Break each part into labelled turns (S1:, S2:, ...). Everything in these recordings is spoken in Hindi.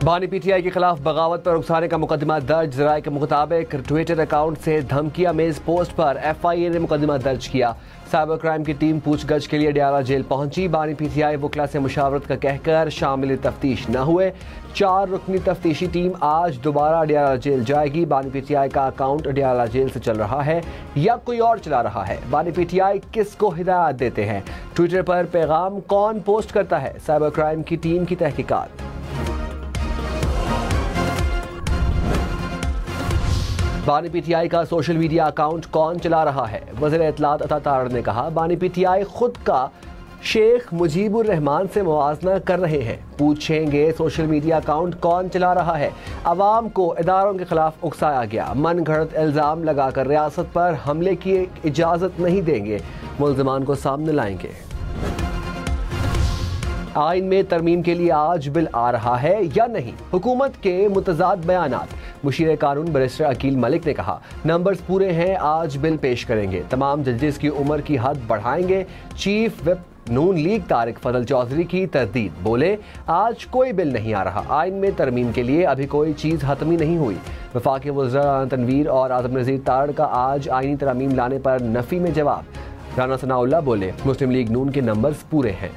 S1: बानी पीटीआई के खिलाफ बगावत पर उकसाने का मुकदमा दर्ज। ज़राए के मुताबिक ट्विटर अकाउंट से धमकिया मेज पोस्ट पर FIA ने मुकदमा दर्ज किया। साइबर क्राइम की टीम पूछगछ के लिए अडियाला जेल पहुंची। बानी पीटीआई वकला से मुशावरत का कहकर शामिल तफ्तीश न हुए। 4 रुकनी तफ्तीशी टीम आज दोबारा अडियाला जेल जाएगी। बानी पीटीआई का अकाउंट अडियाला जेल से चल रहा है या कोई और चला रहा है? बानी पीटीआई किसको हिदायत देते हैं? ट्विटर पर पैगाम कौन पोस्ट करता है? साइबर क्राइम की टीम की तहकीकात। बानी पीटीआई का सोशल मीडिया अकाउंट कौन चला रहा है? वज़ीर इत्तलात अता तारड़ ने कहा, बानी पीटीआई खुद का शेख मुजीबुर रहमान से मुवाजना कर रहे हैं। पूछेंगे सोशल मीडिया अकाउंट कौन चला रहा है? अवाम को इदारों के खिलाफ उकसाया गया। मन घड़त इल्ज़ाम लगाकर रियासत पर हमले की इजाज़त नहीं देंगे। मुल्ज़िमान को सामने लाएंगे। आइन में तरमीम के लिए आज बिल आ रहा है या नहीं? हुकूमत के मुतज़ाद बयानात। मुशीर कानून बैरिस्टर अकील मलिक ने कहा, नंबर्स पूरे हैं, आज बिल पेश करेंगे। तमाम जजेस की उम्र की हद बढ़ाएंगे। चीफ विप नून लीग तारिक फजल चौधरी की तरदीद। बोले, आज कोई बिल नहीं आ रहा। आइन में तरमीम के लिए अभी कोई चीज़ हतमी नहीं हुई। वफाकी वज़ीर राना तनवीर और आज़म नज़ीर तारड़ का आज आइनी तरमीम लाने पर नफ़ी में जवाब। राना सनाउल्लाह बोले, मुस्लिम लीग नून के नंबर्स पूरे हैं।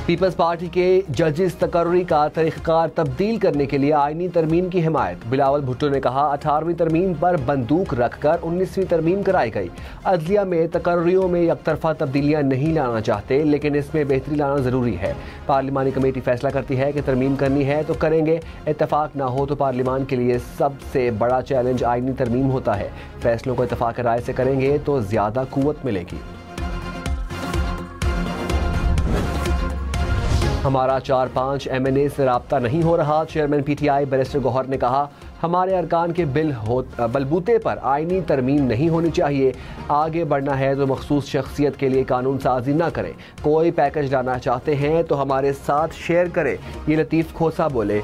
S1: पीपल्स पार्टी के जजेस तकर्री का तरीक़ाकार तब्दील करने के लिए आइनी तरमीम की हिमायत। बिलावल भुट्टो ने कहा, 18वीं तरमीम पर बंदूक रखकर 19वीं तरमीम कराई गई। अदलिया में तकर्रियों में एकतरफा तब्दीलियां नहीं लाना चाहते, लेकिन इसमें बेहतरी लाना ज़रूरी है। पार्लिमानी कमेटी फैसला करती है कि तरमीम करनी है तो करेंगे। इत्तफाक ना हो तो पार्लिमान के लिए सबसे बड़ा चैलेंज आइनी तरमीम होता है। फैसलों को इत्तफाक राय से करेंगे तो ज़्यादा कुव्वत मिलेगी। हमारा 4-5 MNA से रब्ता नहीं हो रहा। चेयरमैन PTI बैरिस्टर गौहर ने कहा, हमारे अरकान के बलबूते पर आइनी तरमीम नहीं होनी चाहिए। आगे बढ़ना है तो मखसूस शख्सियत के लिए कानून साजी ना करें। कोई पैकेज लाना चाहते हैं तो हमारे साथ शेयर करें। ये लतीफ़ खोसा बोले,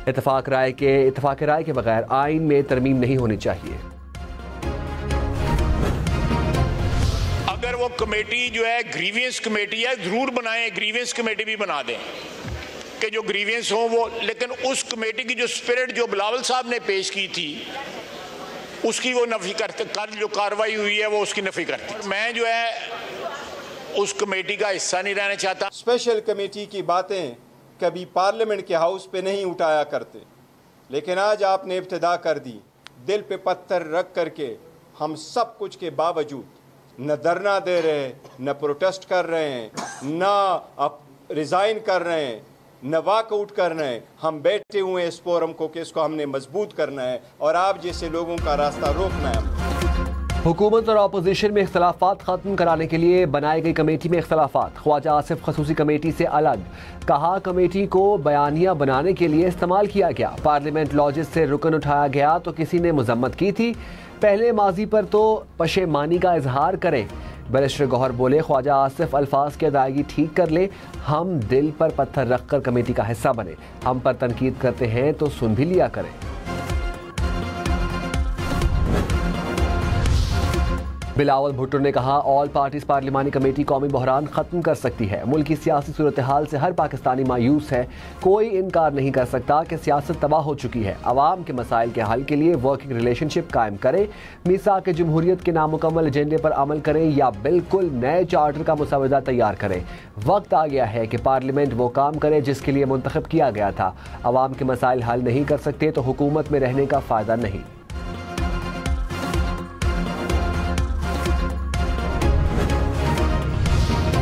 S1: इत्तफाक राय के बगैर आइन में तरमीम नहीं होनी चाहिए।
S2: अगर वो कमेटी जो है ग्रीवियंस कमेटी है, जरूर बनाएं, ग्रीवियंस कमेटी भी बना दें कि जो ग्रीवियंस हो वो, लेकिन उस कमेटी की जो स्पिरिट जो बिलावल साहब ने पेश की थी उसकी वो नफी करते, कल जो कार्रवाई हुई है वो उसकी नफी करती। मैं जो है उस कमेटी का हिस्सा नहीं रहना चाहता।
S3: स्पेशल कमेटी की बातें कभी पार्लियामेंट के हाउस पे नहीं उठाया करते, लेकिन आज आपने इब्तिदा कर दी। दिल पे पत्थर रख करके हम सब कुछ के बावजूद न धरना दे रहे, न प्रोटेस्ट कर रहे हैं, न अब रिज़ाइन कर रहे हैं, न वॉकआउट कर रहे हैं। हम बैठे हुए हैं इस फोरम को कि इसको हमने मजबूत करना है और आप जैसे लोगों का रास्ता रोकना है।
S1: हुकूमत और अपोजिशन में इख्तलाफात ख़त्म कराने के लिए बनाई गई कमेटी में इख्तलाफात। ख्वाजा आसिफ खसूसी कमेटी से अलग। कहा, कमेटी को बयानिया बनाने के लिए इस्तेमाल किया गया। पार्लियामेंट लॉजिस से रुकन उठाया गया तो किसी ने मजम्मत की थी। पहले माजी पर तो पशेमानी का इजहार करें। बैरिस्टर गौहर बोले, ख्वाजा आसिफ अल्फाज की अदायगी ठीक कर ले। हम दिल पर पत्थर रखकर कमेटी का हिस्सा बने। हम पर तनकीद करते हैं तो सुन भी लिया करें। बिलावल भुट्टो ने कहा, ऑल पार्टीज पार्लिमानी कमेटी कौमी बहरान ख़त्म कर सकती है। मुल्क की सियासी सूरत हाल से हर पाकिस्तानी मायूस है। कोई इनकार नहीं कर सकता कि सियासत तबाह हो चुकी है। अवाम के मसाइल के हल के लिए वर्किंग रिलेशनशिप कायम करें। मीसाक जमहूरियत के नामुकम्मल एजेंडे पर अमल करें या बिल्कुल नए चार्टर का मुसवदा तैयार करें। वक्त आ गया है कि पार्लियामेंट वो काम करे जिसके लिए मुंतखब किया गया था। अवाम के मसाइल हल नहीं कर सकते तो हुकूमत में रहने का फ़ायदा नहीं।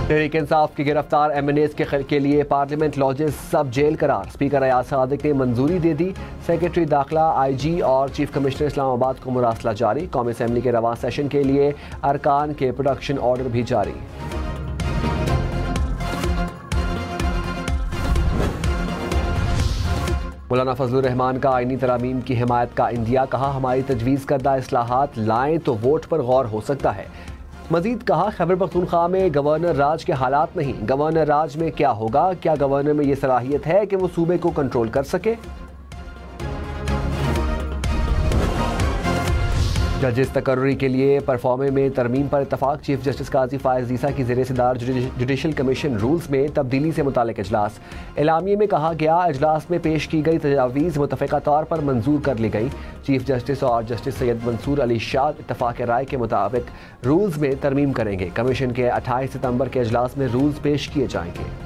S1: तहरीक इंसाफ के गिरफ्तार MNAs के लिए पार्लियामेंट लॉजेस सब जेल करार। स्पीकर अयाज सादिक ने मंजूरी दे दी। सेक्रेटरी दाखिला, IG और चीफ कमिश्नर इस्लामाबाद को मुरासला जारी। कौमी असम्बली के रवां सेशन के लिए अरकान के प्रोडक्शन ऑर्डर भी जारी। मौलाना फजलुर रहमान का आइनी तरामीम की हिमायत का इंदिया। कहा, हमारी तजवीज़ करदा इस्लाहात लाएं तो वोट पर गौर हो सकता है। मजीद कहा, खैबर पख्तूनख्वा में गवर्नर राज के हालात नहीं। गवर्नर राज में क्या होगा? क्या गवर्नर में ये सलाहियत है कि वो सूबे को कंट्रोल कर सके? जजेस तकर्री के लिए परफॉर्मे में तरमीम पर इतफाक। चीफ जस्टिस काजी फायज ईसा की ज़ेर-ए-सदार जुडिशल कमीशन रूल्स में तब्दीली से मुतालिक इजलास। एलामिये में कहा गया, इजलास में पेश की गई तजावीज़ मुतफ़िका तौर पर मंजूर कर ली गई। चीफ जस्टिस और जस्टिस सैयद मंसूर अली शाह इत्तफाक राय के मुताबिक रूल्स में तरमीम करेंगे। कमीशन के 28 सितंबर के इजलास में रूल्स पेश किए जाएंगे।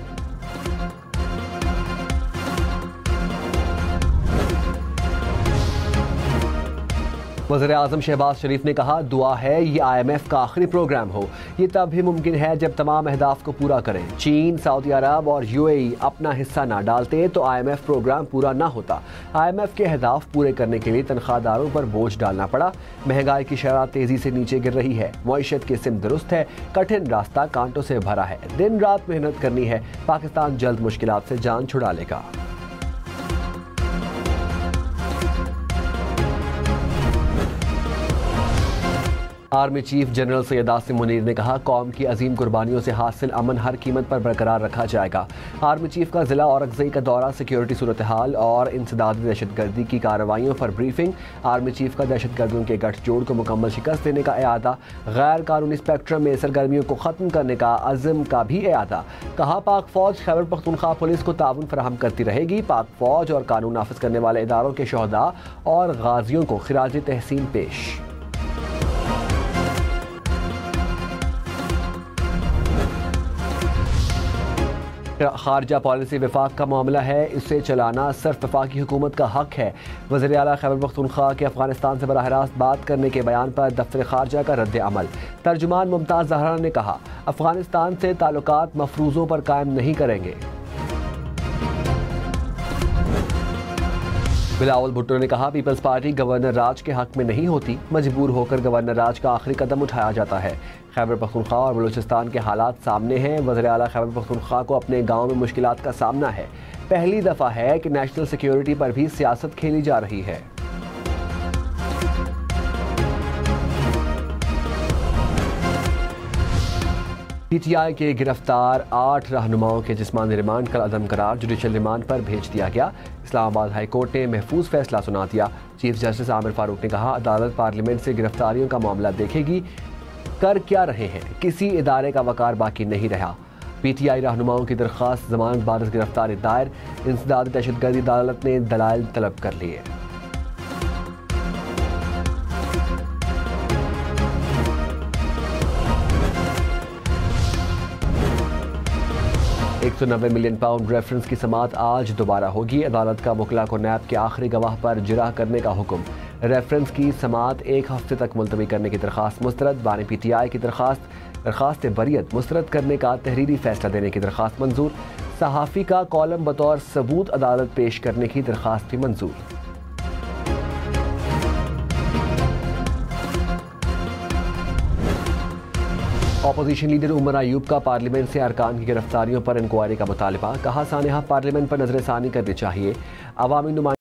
S1: वज़ीर-ए-आज़म शहबाज शरीफ ने कहा, दुआ है ये IMF का आखिरी प्रोग्राम हो। ये तब ही मुमकिन है जब तमाम अहदाफ को पूरा करें। चीन, सऊदी अरब और UAE अपना हिस्सा ना डालते तो IMF प्रोग्राम पूरा ना होता। IMF के अहदाफ पूरे करने के लिए तनख्वाहदारों पर बोझ डालना पड़ा। महंगाई की शरह तेजी से नीचे गिर रही है। मईशत की सिम दुरुस्त है। कठिन रास्ता कांटों से भरा है। दिन रात मेहनत करनी है। पाकिस्तान जल्द मुश्किलात से जान छुड़ा लेगा। Army chief general Syed Asim Munir ने कहा, कौम की अजीम कुर्बानियों से हासिल अमन हर कीमत पर बरकरार रखा जाएगा। आर्मी चीफ का जिला औरंगज़ई का दौरा, सिक्योरिटी सूरत हाल और इंसदादी दहशतगर्दी की कार्रवाइयों पर ब्रीफिंग। आर्मी चीफ का दहशतगर्दियों के गठजोड़ को मुकम्मल शिकस्त देने का इरादा। गैर कानूनी स्पेक्ट्रम में सरगर्मियों को ख़त्म करने का अज़्म का भी इरादा। कहा, पाक फ़ौज खैबर पख्तूनख्वा पुलिस को ताउन फराहम करती रहेगी। पाक फ़ौज और कानून नाफिज करने वाले इदारों के शहदा और गाजियों को खिराज तहसीन पेश। खारजा पॉलिसी विफाक का मामला है, इसे चलाना सिर्फ वफाकी हुकूमत का हक है। वज़ीर आला खैबर पख्तूनख्वा के अफगानिस्तान से बराह रास्त बात करने के बयान पर दफ्तर खारजा का रद्द अमल। तर्जुमान मुमताज़ ज़हरा ने कहा, अफगानिस्तान से ताल्लुकात मफरूज़ों पर कायम नहीं करेंगे। बिलावल भुट्टो ने कहा, पीपल्स पार्टी गवर्नर राज के हक में नहीं होती, मजबूर होकर गवर्नर राज का आखिरी कदम उठाया जाता है। खैबर पख्तूनख्वा और बलूचिस्तान के हालात सामने हैं। वज़ीर आला खैबर पख्तूनख्वा को अपने गाँव में मुश्किलात का सामना है। पहली दफ़ा है कि नेशनल सिक्योरिटी पर भी सियासत खेली जा रही है। PTI के गिरफ्तार 8 रहनुमाओं के जिस्मानी रिमांड कल अदम करार जुडिशल रिमांड पर भेज दिया गया। इस्लामाबाद हाई कोर्ट ने महफूज फैसला सुना दिया। चीफ जस्टिस आमिर फारूक ने कहा, अदालत पार्लियामेंट से गिरफ्तारियों का मामला देखेगी। कर क्या रहे हैं, किसी इदारे का वकार बाकी नहीं रहा। PTI रहनुमाओं की दरख्वास्त जमानत बारिश गिरफ्तारी दायर। इंसदादी दहशतगर्दी अदालत ने दलाइल तलब कर लिए। 190 मिलियन पाउंड रेफरेंस की समाअत आज दोबारा होगी। अदालत का वकला को नैब के आखिरी गवाह पर जिरह करने का हुक्म। रेफरेंस की समाअत 1 हफ्ते तक मुलतवी करने की दरख्वास्त मुस्तरद। बानी PTI की दरख्वास्त बरियत मुस्तरद करने का तहरीरी फैसला देने की दरख्वास्त मंजूर। सहाफ़ी का कॉलम बतौर सबूत अदालत पेश करने की दरख्वास्त भी मंजूर। अपोजिशन लीडर उमर अयूब का पार्लियामेंट से अरकान की गिरफ्तारियों पर इंक्वायरी का मुतालबा। कहा, सानिहा पार्लियामेंट पर नजरसानी करनी चाहिए। अवामी